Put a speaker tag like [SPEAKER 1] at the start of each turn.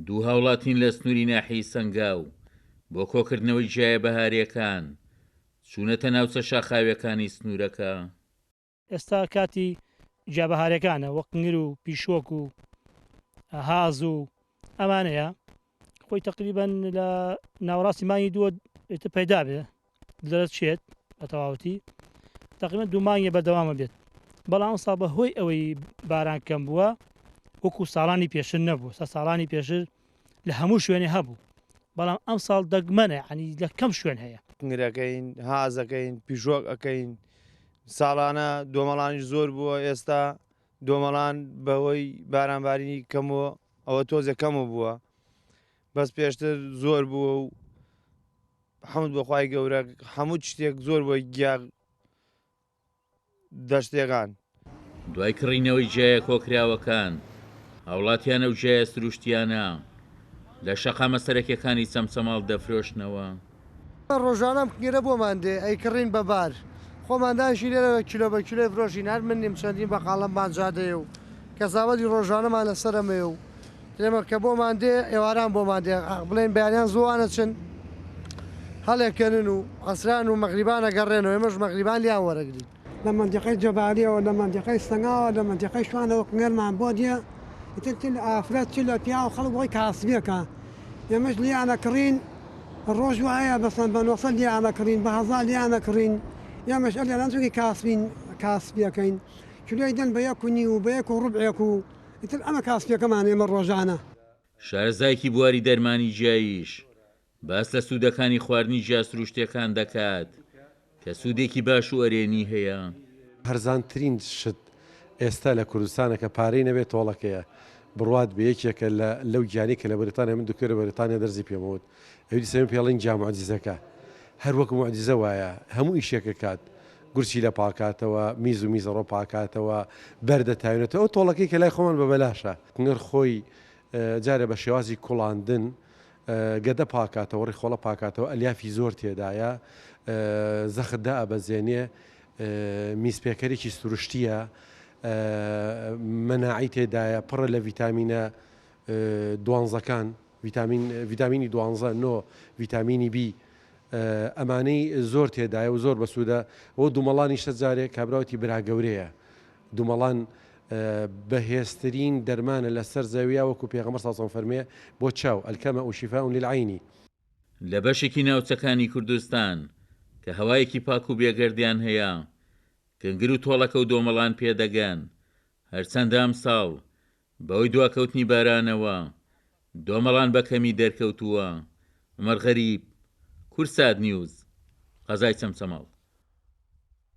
[SPEAKER 1] دوو هاوڵاتین لە سنووری ناحیەی سەنگاو بۆ کۆکردنەوەی جیایە بەهاریەکان چوونەتە ناوچە شاخاویەکانی سنوورەکە.
[SPEAKER 2] ئێستا کاتی جیابەهارەکانە وەک نگر و پیشۆک و هاز و ئەمانەیە خۆی تقریبان لە ناوەڕاستی مانگی دووە پەیدا بێ دەرەت چێت بە تەواوەتی تقریبان دوو مانگێ بەردەوامە بێت. بەڵام ساڵ بەهۆی ئەوەی باران کەم بووە وەکو ساڵانی پێشتر نەبوو. ساڵانی پێشتر لە هەموو شوێنێ هەبوو، بەڵام ئەم ساڵ دەگمەنە، عنی لە کەم شوێن هەیە.
[SPEAKER 3] نگرەکەین، هازەکەین، پیشۆک ئەەکەین. ساڵانە دۆمەڵانی زۆر بووە، ئێستا دۆمەڵان بەهۆی بارانبارینی کەمەوە ئەوە تۆزە کەمە بووە، بەس پێشتر زۆر بووە و حەمد بەخوای گەورە هەموو شتێک زۆر بۆی گیاغ دەشتێکان.
[SPEAKER 1] دوای کڕینەوەی جیایە کۆکراوەکان هاوڵاتیانە و جیایە سروشتیانە لە شەقا مەسەرەکیەکانی چەمچەماڵ دەفرۆشنەوە.
[SPEAKER 4] ڕۆژانەم گێرە بۆمان دێ ئەیکڕین بەبار خۆماندانشی لێرەوە کیلۆ بە کیلۆی فرۆشین هەر من نیم چەندین بە قاڵم بانجادەیە و کەساوەتی ڕۆژانەمان لەسەرەمێ و لێمە کە بۆمان دێ ئێواران بۆمان دێ بڵێن بەیانیان زۆوانە چن هەڵێکەنن و ئەسران و مەغریبانە گەڕێنەوە ئێمەش مەغریبان لیان وەرەگرین.
[SPEAKER 5] لە منطقەی جەباریەوە لە منطقەی سەنگاوە لە منطقەی شوانەوە قنگەرمان بۆ دیە ئافرەت چ لە پیا و خەڵک بۆی کاسبیەکە ئێمەش لیانەکڕین ڕۆژ وایە بەسەن بە 900 لیانەکڕین بە 1000 لیانەکڕین ئێمەش ئەلێنانجوی کاسبیەکەین کیلۆی دەن بە 1.5 و بە 1 ڕوبعێک و ئیتر ئەمە کاسبیەکەمان ئێمە ڕۆژانە.
[SPEAKER 1] شارەزایکی بواری دەرمانی جیاییش باس لە سوودەکانی خواردنی جیاسروشتیەکان دەکات کە سوودێکی باش و ئەرێنی هەیە.
[SPEAKER 6] هەرزانترین شت ئێستا لە کوردستانە کە پارەی نەبێت تۆڵەکەیە بڕوات بە یەکێکە لەو گیانی کە لە بەریتانیا من دوکرە بەریتانیا دەرزی پێمەوت ئەوی سەر پێڵین جا معجزەکە هەر وەکو معجزە وایە هەموو ئیشێکە کات گورچی لە پاکاتەوە میز و میزەڕۆ پاکاتەوە بەردەتاوێنێتەوە ئەو تۆڵەکەی کە لای خۆمان بە بەلاشە نر خۆی جارە بە شێوازی کوڵاندن گەدە پاکاتەوە ڕێخۆڵە پاکاتەوە ئەلیافی زۆر تێدایە زەخدا ئەبەزێنێ میزپێکەرێکی سروشتیە مەناعی تێدایە پڕە لە ڤیتامینە دوانزەکان ڤیتامینی دوانزە نۆ ڤیتامینی بی ئەمانەی زۆر تێدایە و زۆر بەسوودە ئەو دوومەڵانی شەجارێک کابراوەتی برا گەورەیە دوومەڵان بەهێزترین دەرمانە لەسەر زەویە وەکو پێغەمبەر سەڵسەڵام فەرمێ بۆ چاو ئەلکەمە و شیفاء للعینی.
[SPEAKER 1] لە بەشێکی ناوچەکانی کوردستان کە هەوایەکی پاک و بێگەردیان هەیە کنگر و تۆڵەکە و دۆمەڵان پێدەگەن هەرچەندە ئەم ساڵ بەوەی دواکەوتنی بارانەوە دۆمەڵان بەکەمی دەرکەوتووە. عومەر غەریب، کورسات نیوز، قەزای چەمچەماڵ.